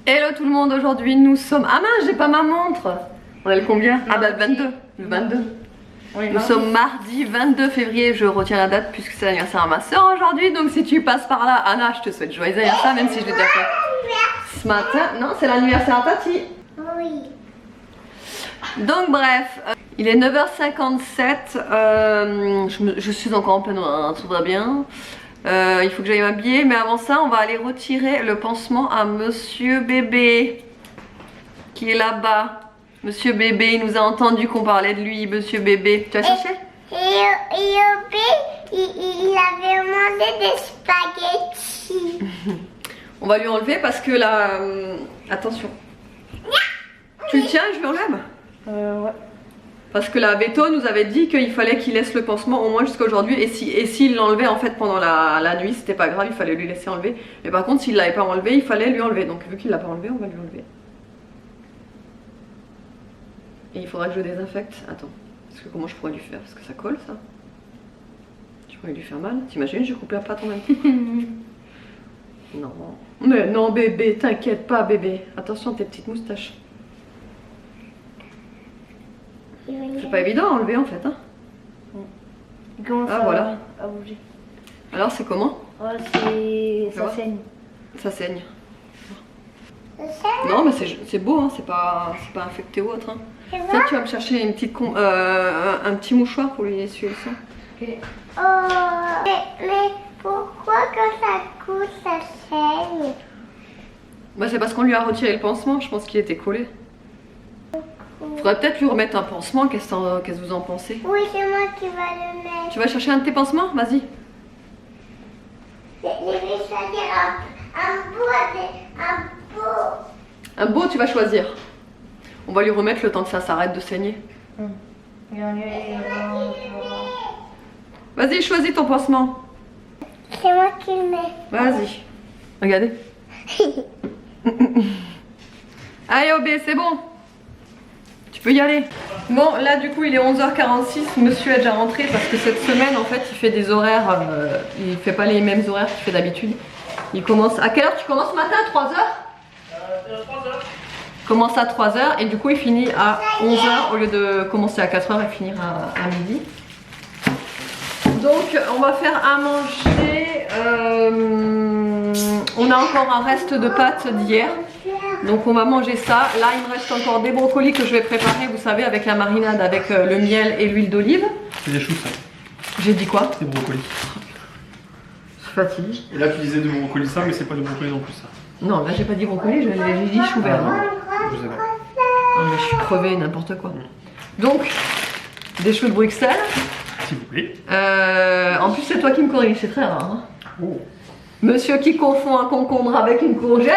Hello tout le monde, aujourd'hui nous sommes... Ah mince, j'ai pas ma montre. On est le combien? Ah bah le 22. Le 22. Nous sommes mardi 22 février, je retiens la date puisque c'est l'anniversaire à ma soeur aujourd'hui. Donc si tu passes par là, Anna, je te souhaite joyeux anniversaire même si je l'ai déjà fait ce matin. Non, c'est l'anniversaire à Tati. Oui. Donc bref, il est 9h57, je suis encore en pleine tout va bien. Il faut que j'aille m'habiller, mais avant ça on va aller retirer le pansement à Monsieur Bébé qui est là-bas. Monsieur Bébé, il nous a entendu qu'on parlait de lui, Monsieur Bébé. Tu vas chercher? Il avait demandé des spaghettis. On va lui enlever parce que là... attention. Tu le tiens, je lui enlève? Ouais. Parce que la veto nous avait dit qu'il fallait qu'il laisse le pansement au moins jusqu'à aujourd'hui. Et s'il l'enlevait en fait pendant la nuit, c'était pas grave, il fallait lui laisser enlever. Mais par contre, s'il l'avait pas enlevé, il fallait lui enlever. Donc vu qu'il l'a pas enlevé, on va lui enlever. Et il faudra que je désinfecte. Attends, parce que comment je pourrais lui faire? Parce que ça colle ça. Je pourrais lui faire mal. T'imagines, je coupe la pâte en même temps. Non. Mais non bébé, t'inquiète pas bébé. Attention à tes petites moustaches. C'est pas évident à enlever en fait hein. Il commence voilà. à bouger. Alors c'est comment? Ouais, ça saigne. Ça saigne. Non mais c'est beau hein, c'est pas infecté ou autre hein. Tiens, tu vas me chercher une petite un petit mouchoir pour lui essuyer le sang. Okay. Oh, mais pourquoi quand ça coule, ça saigne? Bah c'est parce qu'on lui a retiré le pansement, je pense qu'il était collé. Faudrait peut-être lui remettre un pansement, qu'est-ce que vous en pensez? Oui, c'est moi qui va le mettre. Tu vas chercher un de tes pansements? Vas-y. Je vais choisir un beau. Un beau tu vas choisir. On va lui remettre le temps que ça s'arrête de saigner. Vas-y, choisis ton pansement. C'est moi qui le mets. Vas-y. Regardez. Allez Obé, c'est bon. Tu peux y aller. Bon, là du coup il est 11h46. Monsieur est déjà rentré parce que cette semaine en fait il fait des horaires. Il fait pas les mêmes horaires qu'il fait d'habitude. Il commence... À quelle heure tu commences ce matin? 3h? 3h. Commence à 3h et du coup il finit à 11h au lieu de commencer à 4h et finir à midi. Donc on va faire à manger. On a encore un reste de pâtes d'hier. Donc on va manger ça. Là il me reste encore des brocolis que je vais préparer, vous savez, avec la marinade, avec le miel et l'huile d'olive. C'est des choux ça. J'ai dit quoi? Des brocolis. Je fatigue. Et là tu disais de brocoli ça, mais c'est pas de brocoli non plus ça. Non, là j'ai pas dit brocoli, j'ai dit chou vert. Je sais pas. Non mais je suis crevée, n'importe quoi. Donc, des choux de Bruxelles. S'il vous plaît. En plus c'est toi qui me corrige, c'est très rare. Hein. Oh. Monsieur qui confond un concombre avec une courgette,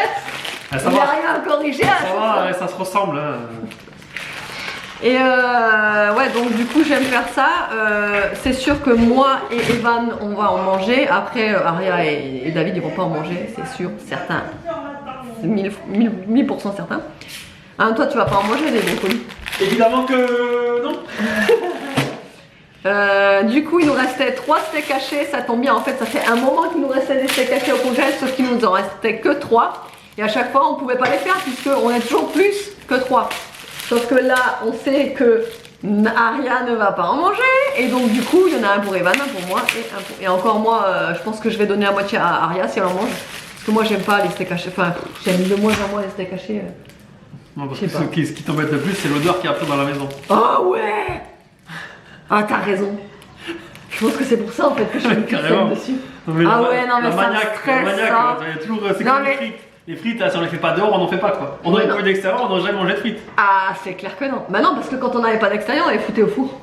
Ah, ça il n'y a va. rien à corriger. Ça va, ouais, ça se ressemble. Hein. Et ouais, donc du coup j'aime faire ça. C'est sûr que moi et Evan on va en manger. Après Aria et David ils vont pas en manger, c'est sûr, certain. 1000% certain. Hein, toi tu vas pas en manger des brocolis? Évidemment que non. Du coup il nous restait 3 steaks hachés, ça tombe bien en fait ça fait un moment qu'il nous restait des steaks hachés au congèle, sauf qu'il nous en restait que 3 et à chaque fois on pouvait pas les faire puisqu'on est toujours plus que 3. Sauf que là on sait que Aria ne va pas en manger et donc du coup il y en a un pour Evan, un pour moi et encore moi je pense que je vais donner à moitié à Aria si elle en mange. Parce que moi j'aime pas les steaks hachés, enfin j'aime de moins en moins les steaks hachés. Non, parce que ce qui t'embête le plus c'est l'odeur qu'il y a après dans la maison. Ah ouais. Ah t'as raison. Je pense que c'est pour ça en fait que je fais une cuisine dessus. Non, Ah ouais non mais ça me maniaque, stresse ça. il y a toujours, c'est Non, comme mais- les frites. Les frites, si on les fait pas dehors, on n'en fait pas quoi. On aurait Ouais, trouvé d'extérieur, on n'aurait jamais mangé de frites. Ah c'est clair que non. Bah non parce que quand on n'avait pas d'extérieur on les foutait au four.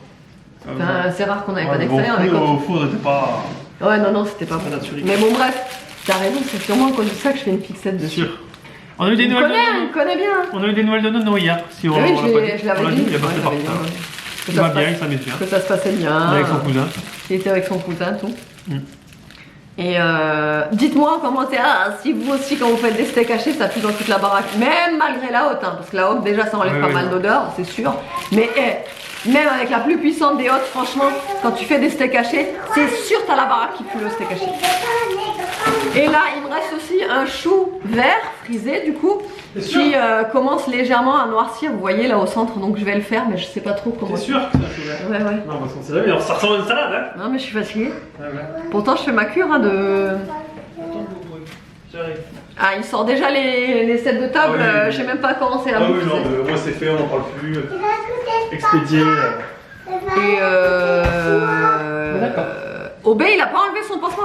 Enfin, c'est rare qu'on n'avait pas d'extérieur. Mais Au four, c'était pas. Ouais non c'était pas Pas bon. naturel. Mais bon bref, t'as raison, c'est sûrement à cause de ça que je fais une fixette dessus. Sûr. On a eu des Il me nouvelles connaît, de il me connaît bien. On a eu des nouvelles de Nono hier. Si on, Ah oui, on l'a pas dit. je l'avais dit. Il a pas Ouais, fait j'avais dit, partie. ouais. Que Il ça va se bien, passe- il s'amuse bien. Que ça se passait bien. Avec son cousin. Il était avec son cousin, tout. Mm. Et dites-moi en commentaire si vous aussi quand vous faites des steaks hachés ça pue dans toute la baraque, même malgré la haute, hein, parce que la haute déjà ça enlève Ouais, pas ouais, mal ouais. d'odeur, c'est sûr. Mais Même avec la plus puissante des hautes, franchement, quand tu fais des steaks hachés, c'est sûr t'as la baraque qui pue le steak haché. Et là, il me reste aussi un chou vert frisé du coup, qui commence légèrement à noircir. Vous voyez là au centre, donc je vais le faire, mais je sais pas trop comment. T'es sûr que c'est un chou vert? Ouais, ouais. Non, parce qu'on sait jamais, ça ressemble à une salade, hein. Non, mais je suis fatiguée. Ouais, ouais. Pourtant, je fais ma cure hein, de. J'arrive. Ah, il sort déjà les sets de table, Ah oui. je sais même pas comment c'est la Ah oui, bouffe. non, mais moi c'est fait, on n'en parle plus. Expédié. Et D'accord. Obé, il a pas enlevé son pansement.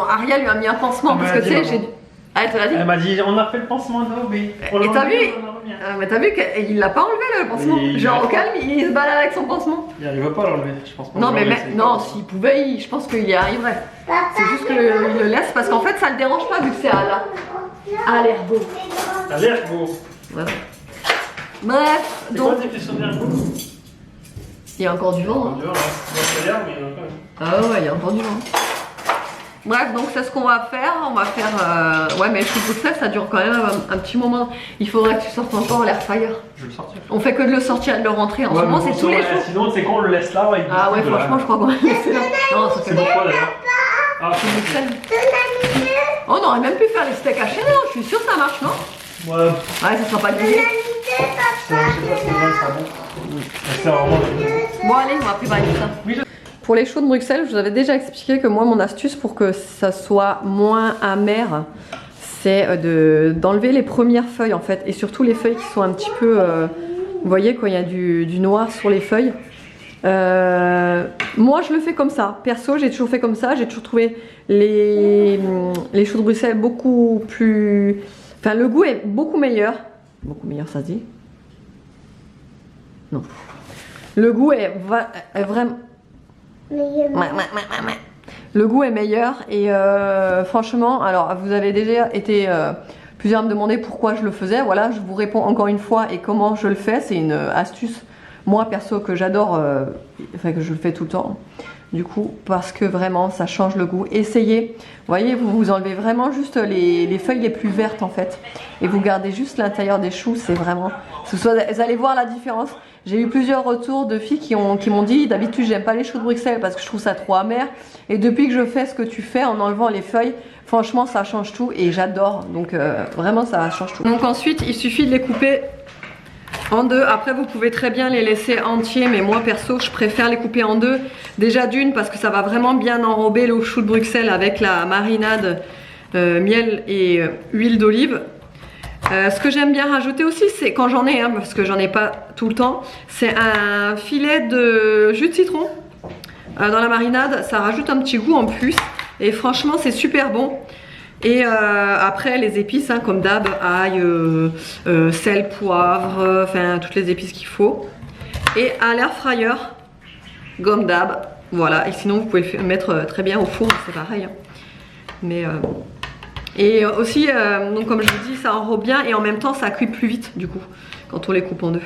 Ariel lui a mis un pansement Ah, parce mais que tu sais, elle a dit, j'ai. Ah, elle te l'a dit. Elle m'a dit, on a fait le pansement d'Obé. Et t'as vu mais t'as vu qu'il l'a pas enlevé le pansement. Il Genre au arrive calme, il se balade avec son pansement. Il arrive pas à l'enlever, je pense pas. Non, mais c'est non, pas- s'il pouvait, je pense qu'il y arriverait. C'est juste qu'il le laisse parce qu'en fait, ça le dérange pas vu que c'est à l'ergot. À l'ergot. Voilà. Bref, C'est quoi donc tes questions d'ergot? il y a encore du vent. Hein. Dehors, là. Moi, c'est l'air, mais il y en a quand même. Ah ouais, il y a encore du vent. Bref, donc c'est ce qu'on va faire. On va faire. Ouais, mais je trouve que ça dure quand même un petit moment. Il faudra que tu sortes encore l'air fryer. Je vais le sortir. On fait que de le sortir et de le rentrer. En ce moment, c'est tous les jours. Sinon, c'est quand on le laisse là, ouais, il Ah ouais, bouge de là. franchement, je crois qu'on va le laisser là. Non, ça fait C'est pourquoi d'ailleurs? Ah, c'est bon. Oh, on aurait même pu faire les steaks hachés, non? Je suis sûre que ça marche, non? Ouais, Ouais, ça sera pas grillé. je sais pas si c'est vrai, ça bon. C'est vraiment. Bon, allez, on va préparer tout ça. Oui, Pour les choux de Bruxelles, je vous avais déjà expliqué que moi, mon astuce pour que ça soit moins amer, c'est d'enlever les premières feuilles en fait. Et surtout les feuilles qui sont un petit peu. Vous voyez, quand il y a du noir sur les feuilles. Moi, je le fais comme ça. Perso, j'ai toujours fait comme ça. J'ai toujours trouvé les choux de Bruxelles beaucoup plus. Enfin, le goût est beaucoup meilleur. Beaucoup meilleur, ça se dit? Non. Le goût est vraiment. Le goût est meilleur et franchement, alors vous avez déjà été plusieurs à me demander pourquoi je le faisais. Voilà, je vous réponds encore une fois et comment je le fais. C'est une astuce, moi perso, que j'adore, enfin que je le fais tout le temps. Du coup, parce que vraiment ça change le goût. Essayez, vous voyez, vous enlevez vraiment juste les feuilles les plus vertes en fait. Et vous gardez juste l'intérieur des choux, c'est vraiment. Vous allez voir la différence. J'ai eu plusieurs retours de filles qui m'ont dit d'habitude j'aime pas les choux de Bruxelles parce que je trouve ça trop amer. Et depuis que je fais ce que tu fais en enlevant les feuilles, franchement ça change tout et j'adore. Donc vraiment ça change tout. Donc ensuite il suffit de les couper en deux. Après vous pouvez très bien les laisser entiers, mais moi perso je préfère les couper en deux. Déjà d'une parce que ça va vraiment bien enrober le chou de Bruxelles avec la marinade miel et huile d'olive. Ce que j'aime bien rajouter aussi, c'est quand j'en ai, parce que j'en ai pas tout le temps, c'est un filet de jus de citron dans la marinade. Ça rajoute un petit goût en plus et franchement c'est super bon. Et après les épices comme d'hab, ail, sel, poivre, enfin toutes les épices qu'il faut. Et à l'air fryer, comme d'hab, voilà. Et sinon vous pouvez le mettre très bien au four, c'est pareil. Mais et aussi, donc comme je vous dis, ça enrobe bien et en même temps ça cuit plus vite du coup quand on les coupe en deux.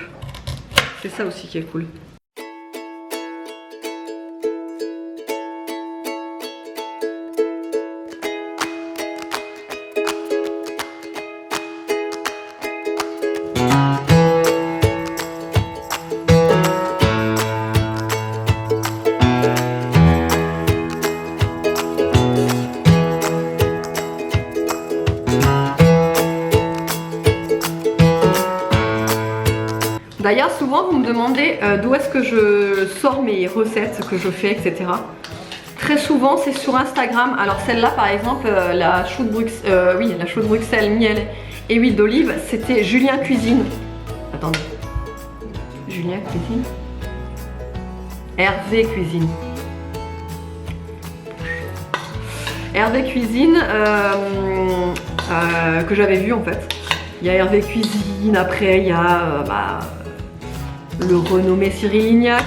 C'est ça aussi qui est cool. D'ailleurs, souvent vous me demandez d'où est-ce que je sors mes recettes, ce que je fais, etc. Très souvent c'est sur Instagram. Alors celle-là par exemple, la chou de Bruxelles, miel et huile d'olive, c'était Julien Cuisine. Attendez. Julien Cuisine. Hervé Cuisine. Hervé Cuisine que j'avais vu en fait. Il y a Hervé Cuisine, après il y a le renommé Cyril Lignac.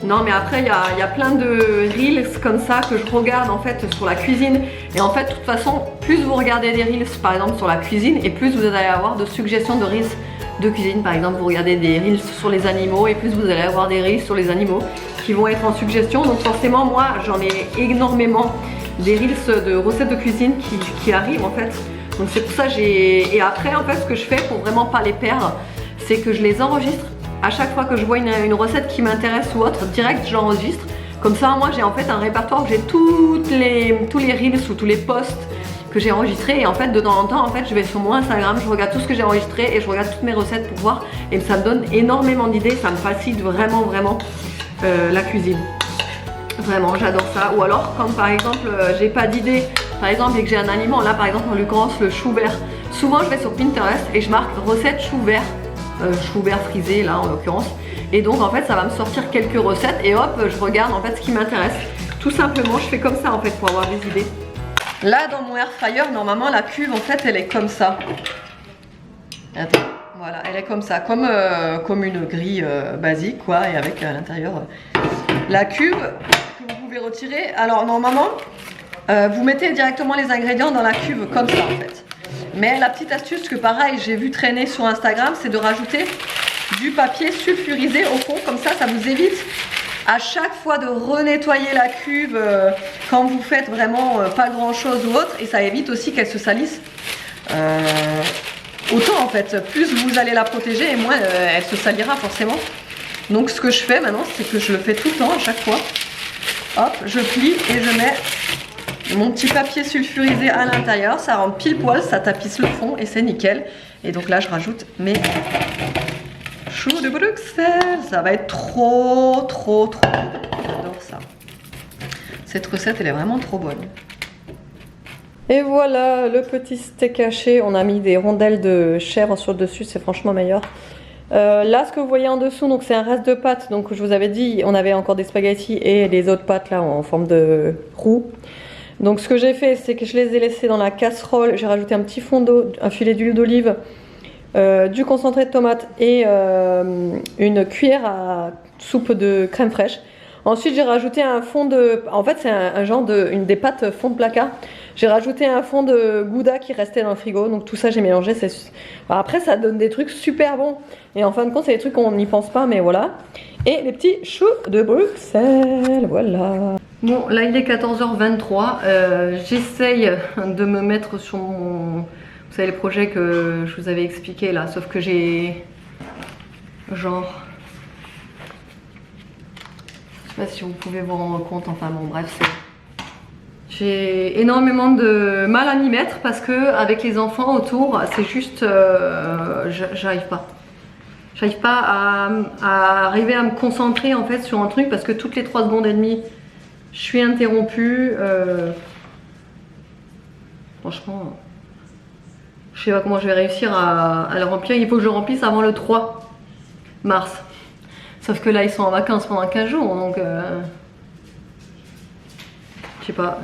Non mais après il y a plein de reels comme ça que je regarde en fait sur la cuisine. Et en fait de toute façon plus vous regardez des reels par exemple sur la cuisine et plus vous allez avoir de suggestions de reels de cuisine. Par exemple vous regardez des reels sur les animaux et plus vous allez avoir des reels sur les animaux qui vont être en suggestion. Donc forcément moi j'en ai énormément des reels de recettes de cuisine qui arrivent en fait. Donc c'est pour ça et après en fait ce que je fais pour vraiment pas les perdre, c'est que je les enregistre à chaque fois que je vois une recette qui m'intéresse ou autre, direct j'enregistre. Comme ça, moi j'ai en fait un répertoire où j'ai tous les reels ou tous les posts que j'ai enregistrés. Et en fait, de temps en temps, en fait, je vais sur mon Instagram, je regarde tout ce que j'ai enregistré et je regarde toutes mes recettes pour voir. Et ça me donne énormément d'idées, ça me facilite vraiment la cuisine. Vraiment, j'adore ça. Ou alors, quand par exemple, j'ai pas d'idée, par exemple, et que j'ai un aliment, là par exemple, en l'occurrence, le chou vert. Souvent, je vais sur Pinterest et je marque recette chou vert frisé, là en l'occurrence. Et donc, en fait, ça va me sortir quelques recettes et hop, je regarde en fait ce qui m'intéresse. Tout simplement, je fais comme ça en fait pour avoir des idées. Là, dans mon air fryer, normalement, la cuve, en fait, elle est comme ça. Attends, voilà, elle est comme ça, comme une grille basique, quoi, et avec à l'intérieur la cuve que vous pouvez retirer. Alors, normalement, vous mettez directement les ingrédients dans la cuve comme ça, en fait. Mais la petite astuce que, pareil, j'ai vu traîner sur Instagram, c'est de rajouter du papier sulfurisé au fond, comme ça vous évite à chaque fois de renettoyer la cuve quand vous faites vraiment pas grand chose ou autre, et ça évite aussi qu'elle se salisse autant en fait. Plus vous allez la protéger et moins elle se salira forcément. Donc ce que je fais maintenant, c'est que je le fais tout le temps à chaque fois. Hop, je plie et je mets mon petit papier sulfurisé à l'intérieur, ça rentre pile poil, ça tapisse le fond et c'est nickel. Et donc là je rajoute mes choux de Bruxelles, ça va être trop bon. J'adore ça. Cette recette elle est vraiment trop bonne. Et voilà le petit steak haché, on a mis des rondelles de chair sur le dessus, c'est franchement meilleur. Là ce que vous voyez en dessous, donc c'est un reste de pâtes, donc je vous avais dit on avait encore des spaghettis et les autres pâtes là en forme de roux. Donc ce que j'ai fait, c'est que je les ai laissés dans la casserole, j'ai rajouté un petit fond d'eau, un filet d'huile d'olive, du concentré de tomate et une cuillère à soupe de crème fraîche. Ensuite j'ai rajouté un fond de... En fait c'est un genre de... des pâtes fond de placard. J'ai rajouté un fond de gouda qui restait dans le frigo. Donc tout ça j'ai mélangé. Après ça donne des trucs super bons. Et en fin de compte c'est des trucs qu'on n'y pense pas, mais voilà. Et les petits choux de Bruxelles, voilà. Bon là il est 14h23. J'essaye de me mettre sur mon... Vous savez le projet que je vous avais expliqué là. Sauf que j'ai... genre... Je sais pas si vous pouvez vous rendre compte, enfin bon bref, j'ai énormément de mal à m'y mettre parce que avec les enfants autour, c'est juste, j'arrive pas. J'arrive pas à arriver à me concentrer en fait sur un truc parce que toutes les 3 secondes et demie, je suis interrompue. Franchement, je sais pas comment je vais réussir à le remplir. Il faut que je le remplisse avant le 3 mars. Sauf que là ils sont en vacances pendant 15 jours donc je sais pas.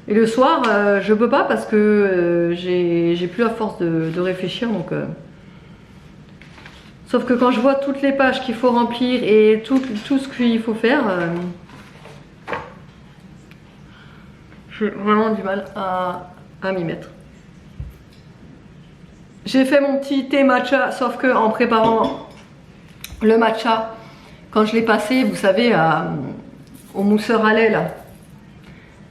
Et le soir je peux pas parce que j'ai plus la force de réfléchir donc sauf que quand je vois toutes les pages qu'il faut remplir et tout ce qu'il faut faire, j'ai vraiment du mal à m'y mettre. J'ai fait mon petit thé matcha, sauf que en préparant le matcha, quand je l'ai passé, vous savez, au mousseur à lait là,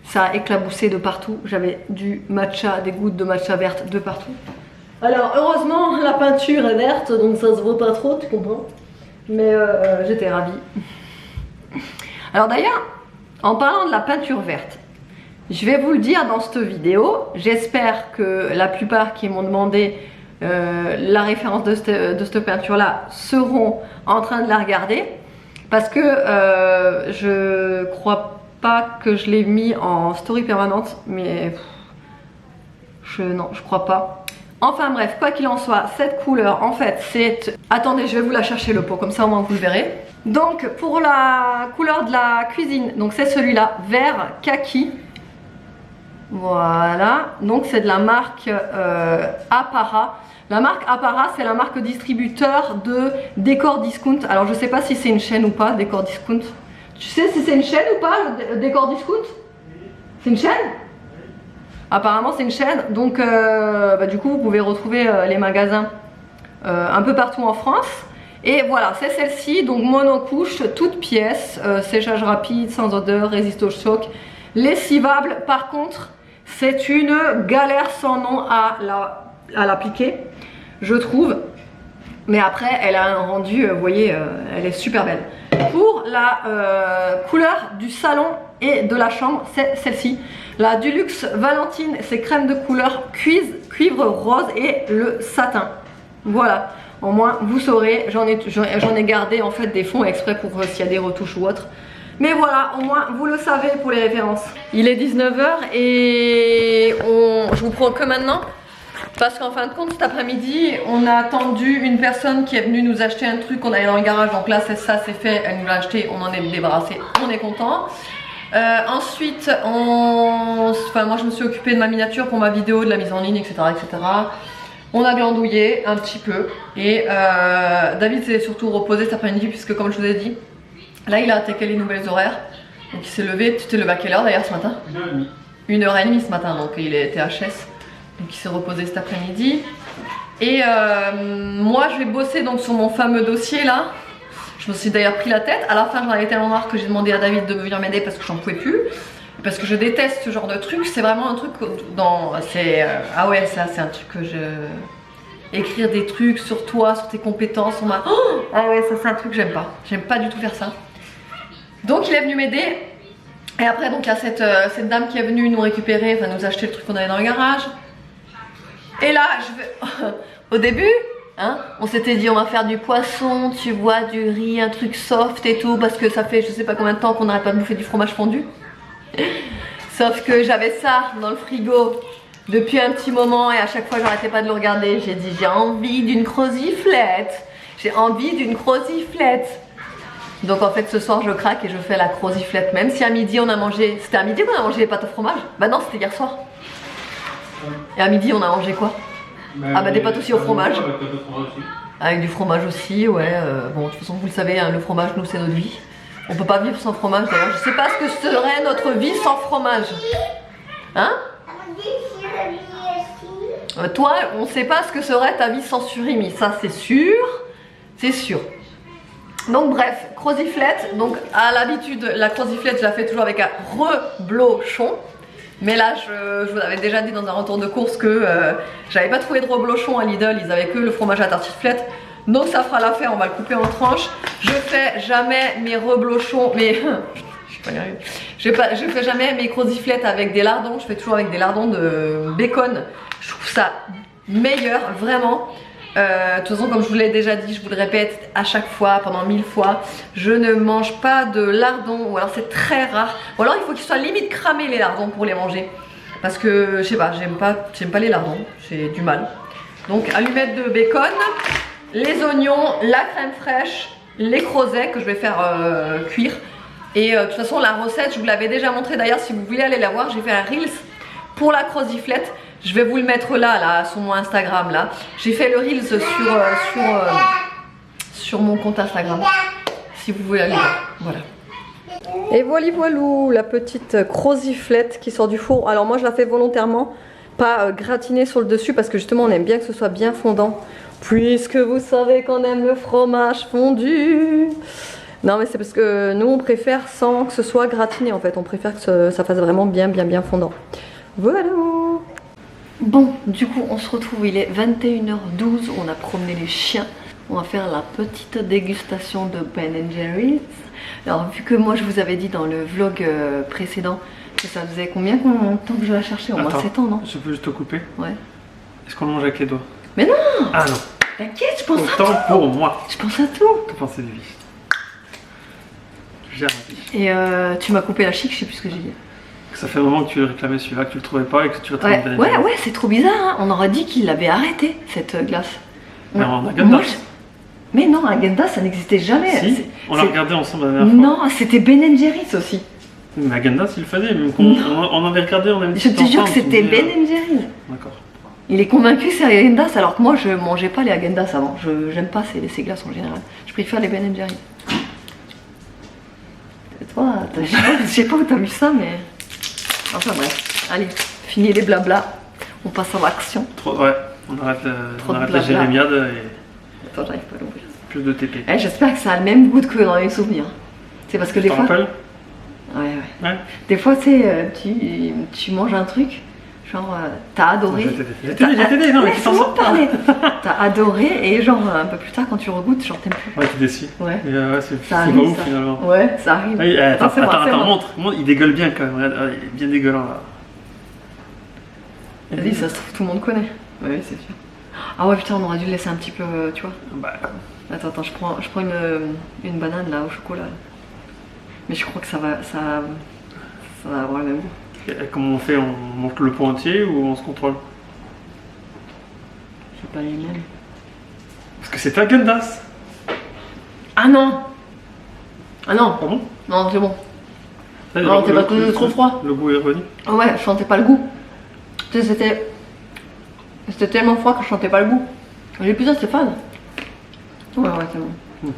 ça a éclaboussé de partout. J'avais du matcha, des gouttes de matcha verte de partout. Alors heureusement la peinture est verte, donc ça se voit pas trop, tu comprends. Mais j'étais ravie. Alors d'ailleurs, en parlant de la peinture verte, je vais vous le dire dans cette vidéo. J'espère que la plupart qui m'ont demandé la référence de cette peinture là seront en train de la regarder parce que je crois pas que je l'ai mis en story permanente, mais non, je crois pas. Enfin bref, quoi qu'il en soit, cette couleur en fait c'est... Attendez, je vais vous la chercher le pot, comme ça au moins vous le verrez. Donc pour la couleur de la cuisine, donc c'est celui-là, vert kaki. Voilà, donc c'est de la marque Apara. La marque Apara, c'est la marque distributeur de Décor Discount. Alors je sais pas si c'est une chaîne ou pas, Décor Discount. Tu sais si c'est une chaîne ou pas, le Décor Discount? C'est une chaîne? Apparemment c'est une chaîne, donc du coup vous pouvez retrouver les magasins un peu partout en France. Et voilà, c'est celle-ci, donc monocouche, toute pièce, séchage rapide, sans odeur, résiste au choc, lessivable. Par contre, c'est une galère sans nom à l'appliquer, je trouve. Mais après, elle a un rendu, vous voyez, elle est super belle. Pour la couleur du salon et de la chambre, c'est celle-ci. La Dulux Valentine, c'est crème de couleur cuivre rose et le satin. Voilà, au moins vous saurez, j'en ai gardé en fait des fonds exprès pour s'il y a des retouches ou autre. Mais voilà, au moins vous le savez pour les références. Il est 19 h et je vous prends que maintenant. Parce qu'en fin de compte, cet après-midi, on a attendu une personne qui est venue nous acheter un truc, on allait dans le garage, donc là ça c'est fait, elle nous l'a acheté, on en est débarrassé, on est content. Ensuite, moi je me suis occupée de ma miniature pour ma vidéo, de la mise en ligne, etc. etc. On a glandouillé un petit peu et David s'est surtout reposé cet après-midi puisque comme je vous ai dit, là il a attaqué les nouvelles horaires. Donc il s'est levé, tu t'es levé à quelle heure d'ailleurs ce matin? 1h30. 1h30 ce matin, donc il était HS. Donc il s'est reposé cet après-midi. Et moi je vais bosser donc sur mon fameux dossier là. Je me suis d'ailleurs pris la tête. À la fin j'en avais tellement marre que j'ai demandé à David de venir m'aider parce que j'en pouvais plus. Parce que je déteste ce genre de truc. C'est vraiment un truc dans... ah ouais, ça c'est un truc que je... Écrire des trucs sur toi, sur tes compétences, sur ma... Oh, ah ouais, ça c'est un truc que j'aime pas. J'aime pas du tout faire ça. Donc il est venu m'aider. Et après donc il y a cette dame qui est venue nous récupérer, enfin nous acheter le truc qu'on avait dans le garage. Et là, au début, hein, on s'était dit on va faire du poisson, tu vois, du riz, un truc soft et tout, parce que ça fait je sais pas combien de temps qu'on n'arrête pas de bouffer du fromage fondu. Sauf que j'avais ça dans le frigo depuis un petit moment et à chaque fois j'arrêtais pas de le regarder. J'ai dit j'ai envie d'une croziflette, j'ai envie d'une croziflette. Donc en fait ce soir je craque et je fais la croziflette, même si à midi on a mangé, c'était à midi qu'on a mangé les pâtes au fromage? Bah non, c'était hier soir. Et à midi on a mangé quoi? Ah bah des pâtes aussi au fromage. Avec du fromage aussi, ouais. Bon de toute façon vous le savez, hein, le fromage nous c'est notre vie. On peut pas vivre sans fromage d'ailleurs. Je sais pas ce que serait notre vie sans fromage. Hein? Toi on sait pas ce que serait ta vie sans surimi. Ça c'est sûr. C'est sûr. Donc bref, croziflette. Donc à l'habitude la croziflette je la fais toujours avec un reblochon. Mais là, je vous avais déjà dit dans un retour de course que j'avais pas trouvé de reblochon à Lidl, ils avaient que le fromage à tartiflette. Donc ça fera l'affaire, on va le couper en tranches. Je fais jamais mes reblochons, je fais jamais mes croziflettes avec des lardons, je fais toujours avec des lardons de bacon. Je trouve ça meilleur, vraiment. De toute façon, comme je vous l'ai déjà dit, je vous le répète à chaque fois, pendant 1000 fois, je ne mange pas de lardons, ou alors c'est très rare. Ou alors il faut qu'ils soient limite cramés les lardons pour les manger. Parce que, je sais pas, j'aime pas les lardons, j'ai du mal. Donc allumette de bacon, les oignons, la crème fraîche, les crozets que je vais faire cuire. Et de toute façon la recette, je vous l'avais déjà montré d'ailleurs, si vous voulez aller la voir, j'ai fait un Reels pour la croziflette. Je vais vous le mettre là sur mon Instagram là. J'ai fait le Reels sur mon compte Instagram. Si vous voulez aller voir. Voilà. Et voilou, la petite croziflette qui sort du four. Alors moi je la fais volontairement, pas gratinée sur le dessus parce que justement on aime bien que ce soit bien fondant. Puisque vous savez qu'on aime le fromage fondu. Non mais c'est parce que nous on préfère sans que ce soit gratiné en fait. On préfère que ça fasse vraiment bien fondant. Voilà. Bon, du coup on se retrouve, il est 21h12, on a promené les chiens. On va faire la petite dégustation de Ben & Jerry's. Alors vu que moi je vous avais dit dans le vlog précédent que ça faisait combien de temps que je la cherchais? Au moins 7 ans, non? Je peux juste te couper? Ouais. Est-ce qu'on le mange avec les doigts? Mais non! Ah non! T'inquiète, je pense à tout! Autant pour moi! Je pense à tout! Que penser de vie? J'ai Et tu m'as coupé la chic, je sais plus ce que j'ai dit. Ça fait un moment que tu réclamais celui-là, que tu le trouvais pas et que tu le trouvais bien. Ouais, c'est trop bizarre, hein. On aurait dit qu'il l'avait arrêté cette glace. Mais en Häagen-Dazs. Mais non, Häagen-Dazs ça n'existait jamais. Si, on l'a regardé ensemble la dernière fois. Non, c'était Ben & Jerry's aussi. Mais Häagen-Dazs il le faisait, même on avait regardé, on avait dit. Je te jure que c'était Ben & Jerry's. D'accord. Il est convaincu que c'est Häagen-Dazs alors que moi je mangeais pas les Häagen-Dazs avant. J'aime pas ces glaces en général. Je préfère les Ben & Jerry's. Et toi, je sais pas où t'as vu ça mais... Enfin bref, allez, fini les blabla, on passe à l'action. Ouais, on arrête la jérémiade et... Attends, j'arrive pas à l'ouvrir. Plus de TP. Eh, j'espère que ça a le même goût que dans les souvenirs. C'est parce que des fois... Tu t'en rappelles? Ouais. Des fois, tu sais, tu manges un truc, je Genre, t'as adoré. J'ai t'aidé, non mais tu t'en Laisse-moi sors pas. parler. T'as adoré et genre un peu plus tard quand tu regoutes, genre t'aimes plus. Ouais, tu décis. Ouais. Mais ouais, c'est Ça pas arrive, ouf ça. finalement. Ouais, ça arrive. Ah, attends, c'est moi, c'est moi. montre, il dégueule bien quand même. Regarde, il est bien dégueulant là. Vas-y, ça se trouve, tout le monde connaît. Oui, c'est sûr. Ah ouais, putain, on aurait dû le laisser un petit peu, tu vois. Bah, Attends, je prends une banane là au chocolat. Mais je crois que ça va avoir le même goût. comment on fait? On mange le pot entier ou on se contrôle? C'est pas les mêmes. Parce que c'est Häagen-Dazs. Ah non. Ah non. Pardon? Non, c'est bon. Là, Non, le- t'es pas le- connu trop froid. Le goût est revenu. Ah ouais, je sentais pas le goût. Tu sais, c'était tellement froid que je sentais pas le goût. J'ai dit putain, Stéphane. Ouais, c'est bon.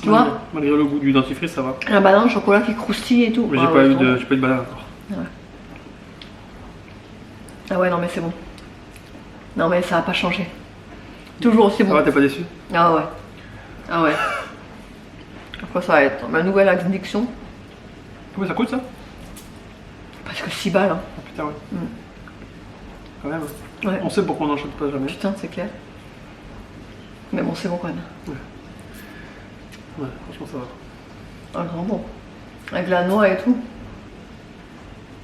Tu vois? Malgré le goût du dentifrice, ça va. La banane, le chocolat qui croustille et tout. Mais Ah j'ai ouais, pas eu c'est bon. de banane encore. Ah ouais, non, mais c'est bon. Non, mais ça a pas changé. Toujours aussi Ça bon. va, t'es pas déçu? Ah ouais. Ah ouais. Après, ça va être ma nouvelle addiction. Combien ça coûte ça? Parce que 6 balles. Hein. Ah putain, ouais. Mm. Quand même. Ouais. On sait pourquoi on n'en achète pas jamais. Putain, c'est clair. Mais bon, c'est bon quand même. Ouais, franchement, ça va. Un grand bon. Avec la noix et tout.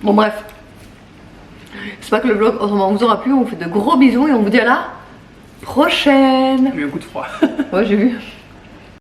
Bon, bref. J'espère que le vlog vous aura plu. On vous fait de gros bisous et on vous dit à la prochaine. J'ai eu un coup de froid. Ouais, j'ai vu.